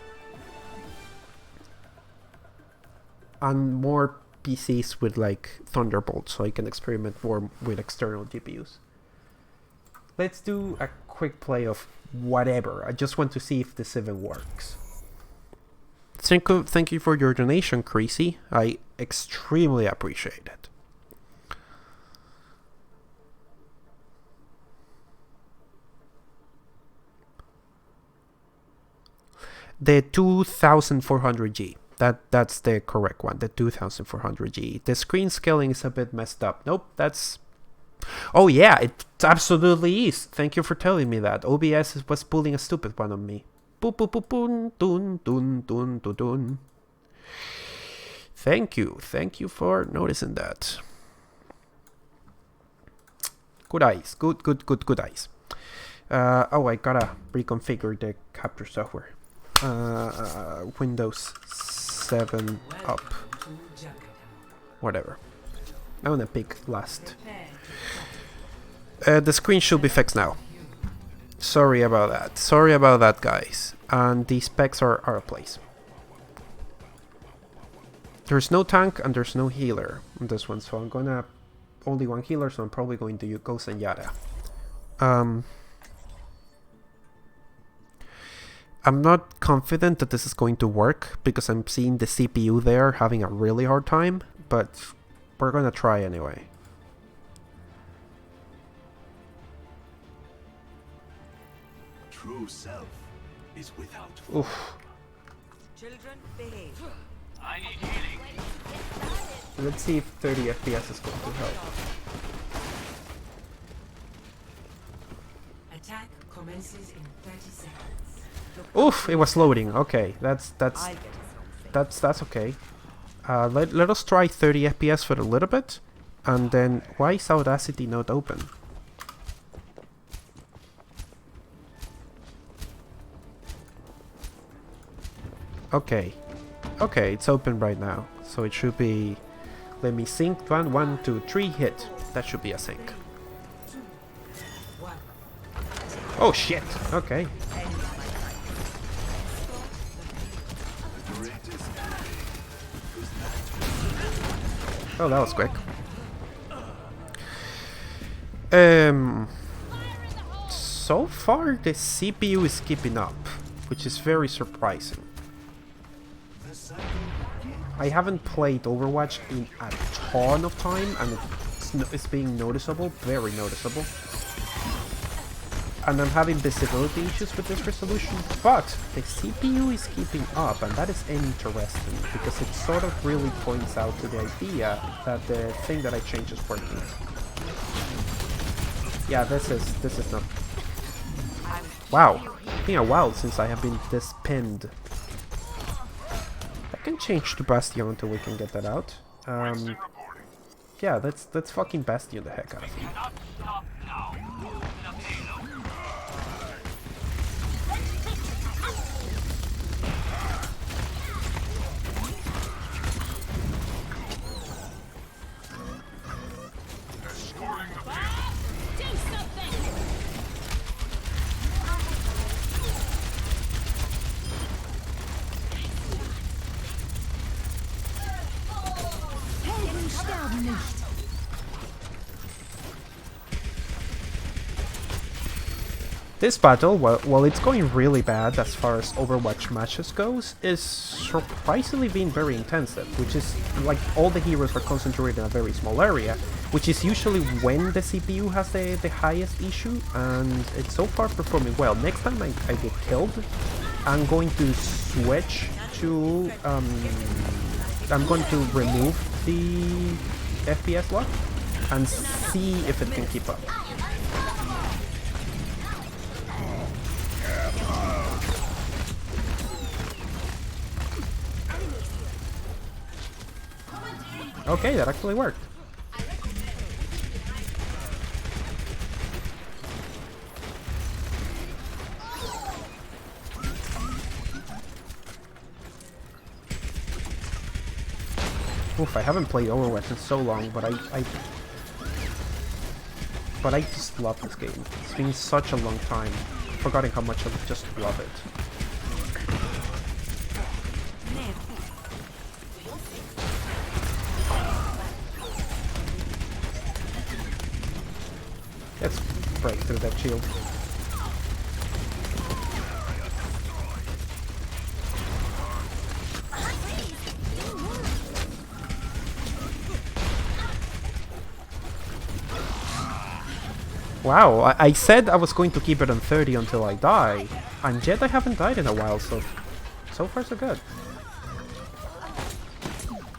And more PCs with like Thunderbolt, so I can experiment more with external GPUs. Let's do a quick play of whatever. I just want to see if this even works. Thank you for your donation, Creasy. I extremely appreciate it. The 2400G. That's the correct one, the 2400G. The screen scaling is a bit messed up. Nope, that's... Oh yeah, it absolutely is. Thank you for telling me that. OBS was pulling a stupid one on me. Boop boop boop boom, dun dun dun dun dun. Thank you for noticing that. Good eyes, good eyes. Oh, I gotta reconfigure the capture software. Windows 7 up. Whatever. I'm gonna pick last. The screen should be fixed now. Sorry about that, guys. And the specs are a place. There's no tank and there's no healer on this one, so I'm gonna... Only one healer, so I'm probably going to use Ghost and Yara. I'm not confident that this is going to work, because I'm seeing the CPU there having a really hard time, but we're gonna try anyway. True self is without Oof. Children, behave. I need healing. Let's see if 30 FPS is going to help. Attack commences in 30 seconds. Oof, it was loading. Okay, that's okay. Let us try 30 FPS for a little bit, and then why is Audacity not open? Okay, it's open right now, so it should be. Let me sync. 1, 2, 3, hit. That should be a sync. Oh shit! Okay. Oh, that was quick. So far the CPU is keeping up, which is very surprising. I haven't played Overwatch in a ton of time, and it's being noticeable, very noticeable. And I'm having visibility issues with this resolution, but the CPU is keeping up, and that is interesting, because it sort of really points out to the idea that the thing that I changed is working. Yeah, this is not... Wow, it's been a while since I have been this pinned. I can change to Bastion until we can get that out. Yeah, let's fucking Bastion the heck out of it. This battle, while it's going really bad as far as Overwatch matches goes, is surprisingly being very intensive, which is like all the heroes are concentrated in a very small area, which is usually when the CPU has the highest issue, and it's so far performing well. Next time I get killed, I'm going to switch to... I'm going to remove the FPS lock and see if it can keep up. Okay, that actually worked. Oof, I haven't played Overwatch in so long, but I just love this game. It's been such a long time. Forgetting how much I just love it. Let's break through that shield. Wow, I said I was going to keep it on 30 until I die, and yet I haven't died in a while, so far so good.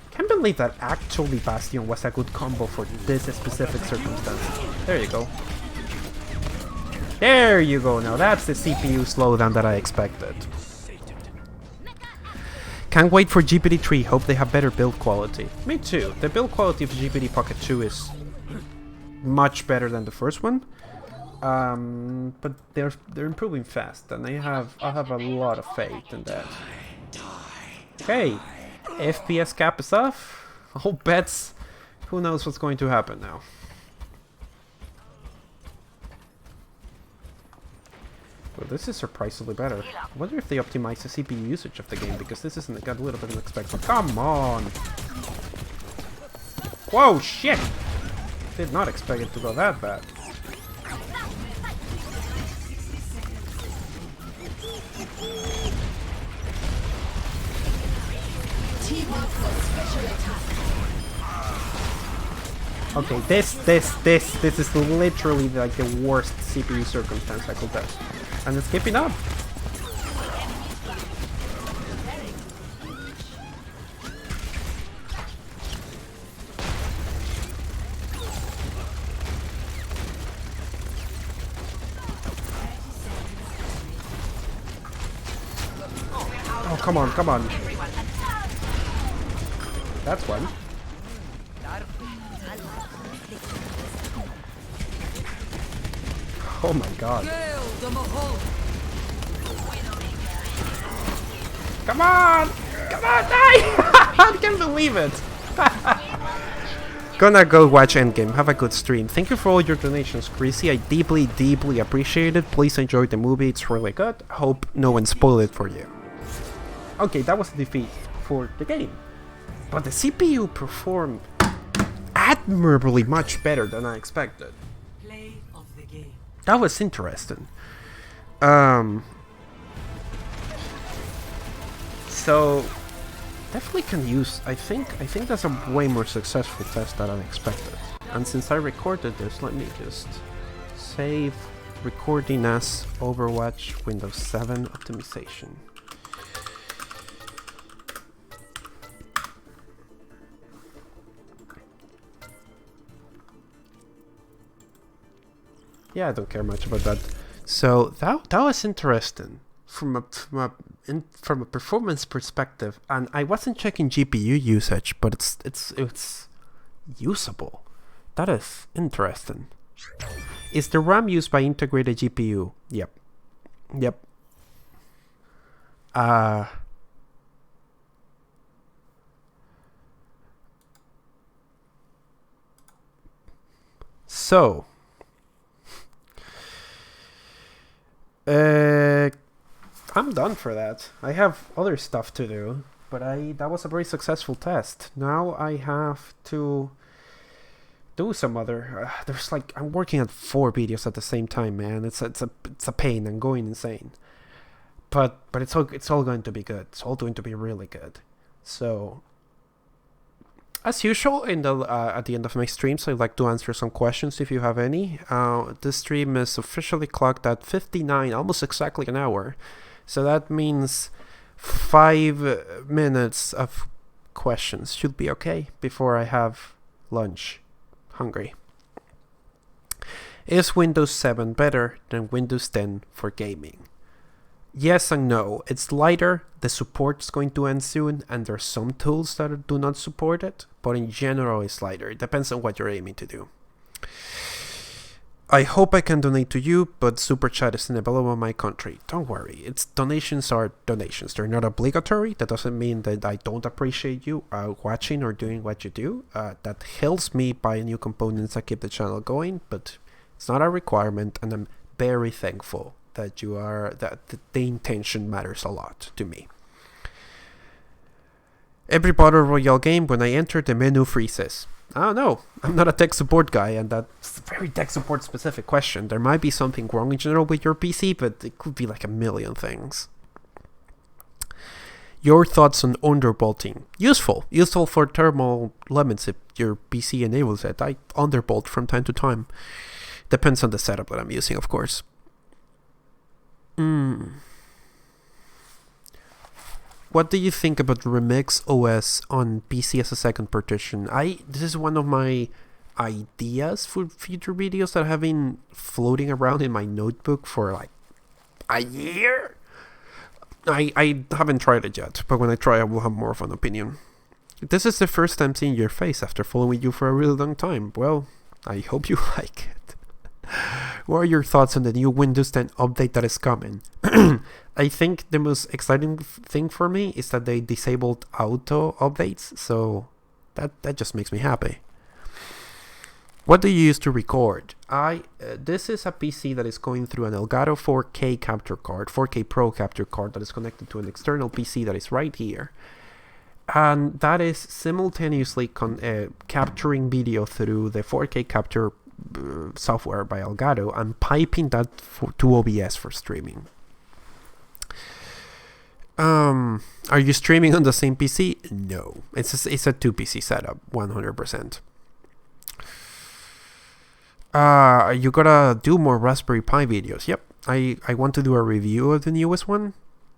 Can't believe that actually Bastion was a good combo for this specific circumstance. There you go. There you go, now that's the CPU slowdown that I expected. Can't wait for GPT-3, hope they have better build quality. Me too, the build quality of GPT Pocket 2 is much better than the first one. But they're improving fast, and I have a lot of faith in that. Okay, FPS cap is off. All bets. Who knows what's going to happen now? Well, this is surprisingly better. I wonder if they optimize the CPU usage of the game, because this isn't got a little bit unexpected. Come on! Whoa, shit! Did not expect it to go that bad. Okay, this is literally like the worst CPU circumstance I could have. And it's keeping up. Oh, come on, come on. That's one. Oh my god. Come on! Come on, die! I can't believe it! Gonna go watch Endgame. Have a good stream. Thank you for all your donations, Chrissy. I deeply, deeply appreciate it. Please enjoy the movie. It's really good. Hope no one spoiled it for you. Okay, that was a defeat for the game. But the CPU performed admirably much better than I expected. that was interesting. So definitely can use. I think that's a way more successful test than I expected. And since I recorded this, let me just save recording as Overwatch Windows 7 optimization. Yeah, I don't care much about that. So that was interesting from a performance perspective, and I wasn't checking GPU usage, but it's usable. That is interesting. Is the RAM used by integrated GPU? Yep. So I'm done for that. I have other stuff to do, but that was a very successful test. Now I have to do some other. There's like I'm working on 4 videos at the same time, man. It's a pain. I'm going insane. But it's all going to be good. It's all going to be really good. So, as usual, at the end of my streams, I like to answer some questions if you have any. This stream is officially clocked at 59, almost exactly an hour. So that means 5 minutes of questions should be okay before I have lunch. Hungry. Is Windows 7 better than Windows 10 for gaming? Yes and no. It's lighter, the support is going to end soon, and there's some tools that do not support it, but in general it's lighter. It depends on what you're aiming to do. I hope I can donate to you, but Super Chat is unavailable in my country. Don't worry, donations are donations. They're not obligatory. That doesn't mean that I don't appreciate you watching or doing what you do. That helps me buy new components that keep the channel going, but it's not a requirement, and I'm very thankful that the intention matters a lot to me. Every Battle Royale game, when I enter, the menu freezes. I don't know. I'm not a tech support guy, and that's a very tech support specific question. There might be something wrong in general with your PC, but it could be like a million things. Your thoughts on underbolting? Useful for thermal limits if your PC enables it. I underbolt from time to time. Depends on the setup that I'm using, of course. What do you think about Remix OS on PC as a second partition? This is one of my ideas for future videos that have been floating around in my notebook for like a year. I haven't tried it yet, but when I try I will have more of an opinion. This is the first time seeing your face after following you for a really long time. Well, I hope you like it. What are your thoughts on the new Windows 10 update that is coming? I think the most exciting thing for me is that they disabled auto updates, so that just makes me happy. What do you use to record? This is a PC that is going through an Elgato 4K capture card, 4K Pro capture card that is connected to an external PC that is right here. And that is simultaneously capturing video through the 4K capture software by Elgato and piping that to OBS for streaming. Are you streaming on the same PC? No, it's a 2 PC setup, 100%. You gotta do more Raspberry Pi videos. Yep, I want to do a review of the newest one,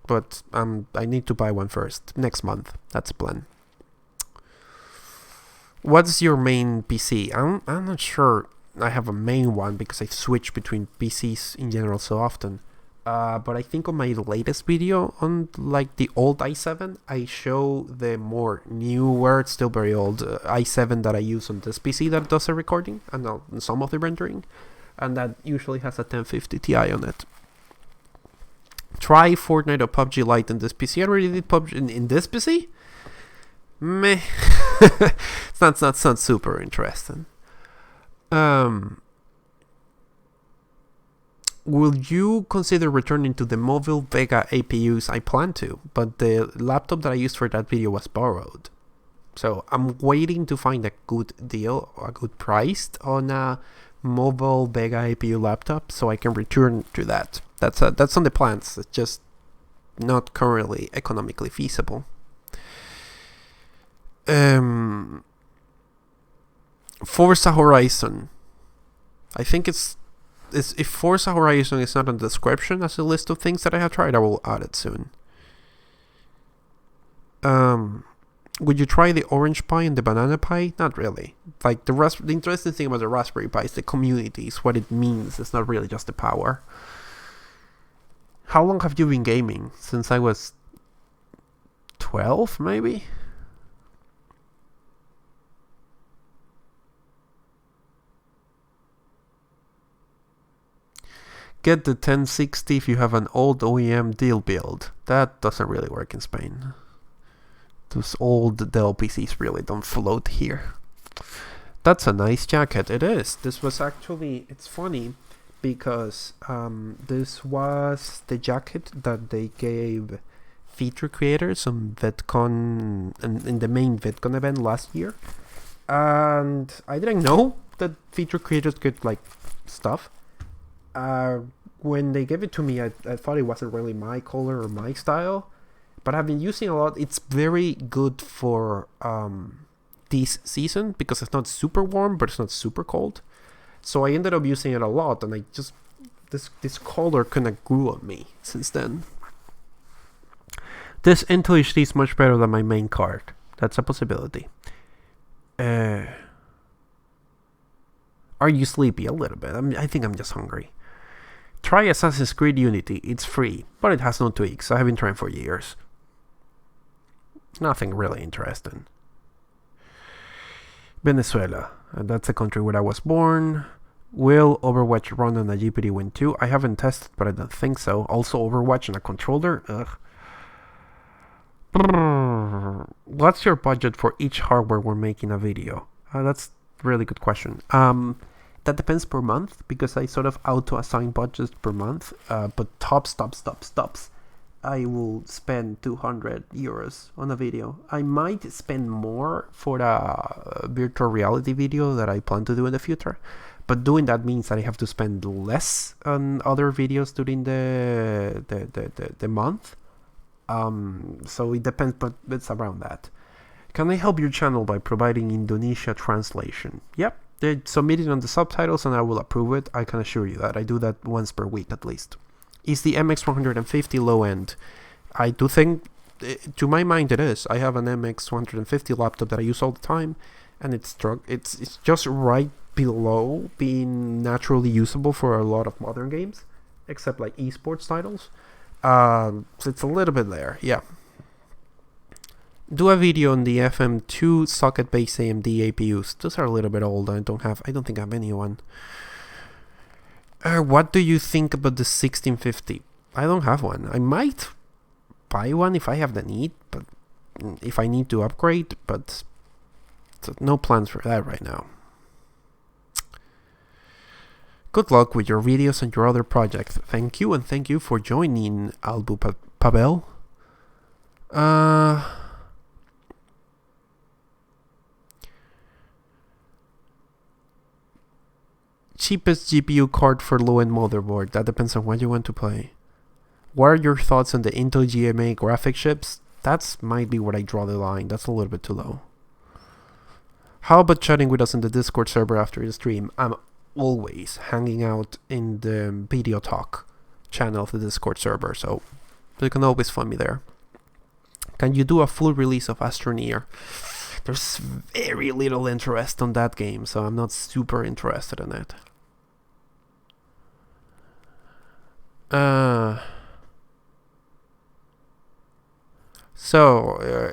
but I need to buy one first next month. That's the plan. What's your main PC? I'm not sure I have a main one because I switch between PCs in general so often. But I think on my latest video on like the old i7, I show the more newer, still very old i7 that I use on this PC that does the recording and some of the rendering, and that usually has a 1050 Ti on it. Try Fortnite or PUBG Lite in this PC. I already did PUBG in this PC. Meh. It's not super interesting. Will you consider returning to the Mobile Vega APUs? I plan to, but the laptop that I used for that video was borrowed. So I'm waiting to find a good deal, a good price on a mobile Vega APU laptop, so I can return to that. That's on the plans. It's just not currently economically feasible. Forza Horizon. I think it's if Forza Horizon is not on the description as a list of things that I have tried, I will add it soon. Would you try the orange pie and the banana pie? Not really. Like the interesting thing about the Raspberry Pi is the community, is what it means. It's not really just the power. How long have you been gaming? Since I was 12, maybe? Get the 1060 if you have an old OEM deal build. That doesn't really work in Spain. Those old Dell PCs really don't float here. That's a nice jacket. It is. This was actually... It's funny because this was the jacket that they gave feature creators on VidCon, in the main VidCon event last year. And I didn't know that feature creators get like stuff. When they gave it to me, I thought it wasn't really my color or my style. But I've been using a lot. It's very good for this season because it's not super warm, but it's not super cold. So I ended up using it a lot, and I just this color kind of grew on me since then. This Intel HD is much better than my main card. That's a possibility. Are you sleepy? A little bit. I think I'm just hungry. Try Assassin's Creed Unity. It's free, but it has no tweaks. I have been trying for years. Nothing really interesting. Venezuela. That's the country where I was born. Will Overwatch run on a GPD Win 2? I haven't tested, but I don't think so. Also Overwatch on a controller? Ugh. What's your budget for each hardware we're making a video? That's a really good question. That depends per month, because I sort of auto-assign budgets per month. But tops, I will spend 200 euros on a video. I might spend more for a virtual reality video that I plan to do in the future. But doing that means that I have to spend less on other videos during the month. So it depends, but it's around that. Can I help your channel by providing Indonesia translation? Yep. They submit it on the subtitles and I will approve it. I can assure you that. I do that once per week at least. Is the MX150 low end? I do think, to my mind, it is. I have an MX150 laptop that I use all the time, and it's just right below being naturally usable for a lot of modern games, except like esports titles. So it's a little bit there, yeah. Do a video on the FM2 socket-based AMD APUs. Those are a little bit old. I don't think I have anyone. What do you think about the 1650? I don't have one. I might buy one if I have the need, but if I need to upgrade, but no plans for that right now. Good luck with your videos and your other projects. Thank you, and thank you for joining, Albu Pavel. Cheapest GPU card for low-end motherboard. That depends on what you want to play. What are your thoughts on the Intel GMA graphic chips? That might be where I draw the line. That's a little bit too low. How about chatting with us in the Discord server after the stream? I'm always hanging out in the video talk channel of the Discord server, so you can always find me there. Can you do a full release of Astroneer? There's very little interest on that game, so I'm not super interested in it.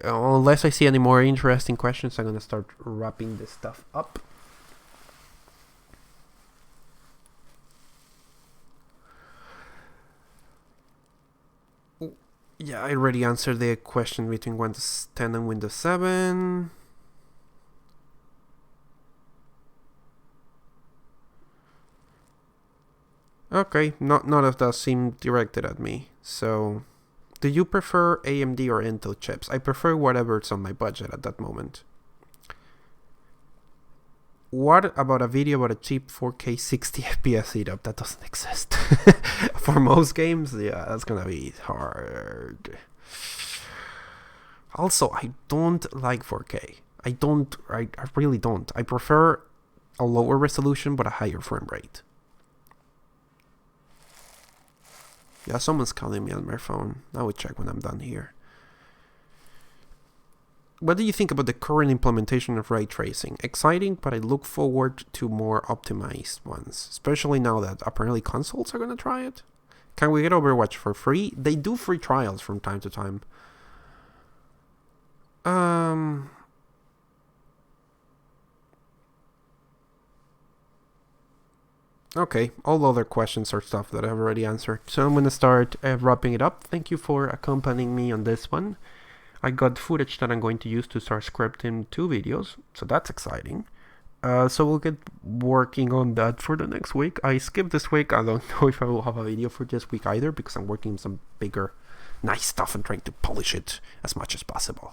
Unless I see any more interesting questions, I'm gonna start wrapping this stuff up. Yeah, I already answered the question between Windows 10 and Windows 7. Okay, none of that seemed directed at me. So, do you prefer AMD or Intel chips? I prefer whatever's on my budget at that moment. what about a video about a cheap 4K 60 FPS setup? That doesn't exist. For most games, yeah, that's gonna be hard. Also, I don't like 4K. I really don't. I prefer a lower resolution but a higher frame rate. Yeah, someone's calling me on my phone. I will check when I'm done here. What do you think about the current implementation of ray tracing? Exciting, but I look forward to more optimized ones, especially now that apparently consoles are gonna try it. Can we get Overwatch for free? They do free trials from time to time. Okay, all other questions are stuff that I've already answered. So I'm gonna start wrapping it up. Thank you for accompanying me on this one. I got footage that I'm going to use to start scripting 2 videos, so that's exciting. So we'll get working on that for the next week. I skipped this week. I don't know if I will have a video for this week either, because I'm working on some bigger, nice stuff and trying to polish it as much as possible.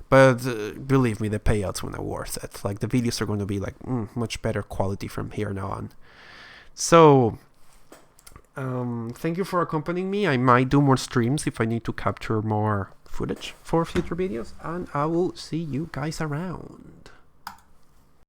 But believe me, the payouts are worth it. Like, the videos are going to be like much better quality from here now on. So, thank you for accompanying me. I might do more streams if I need to capture more footage for future videos, and I will see you guys around.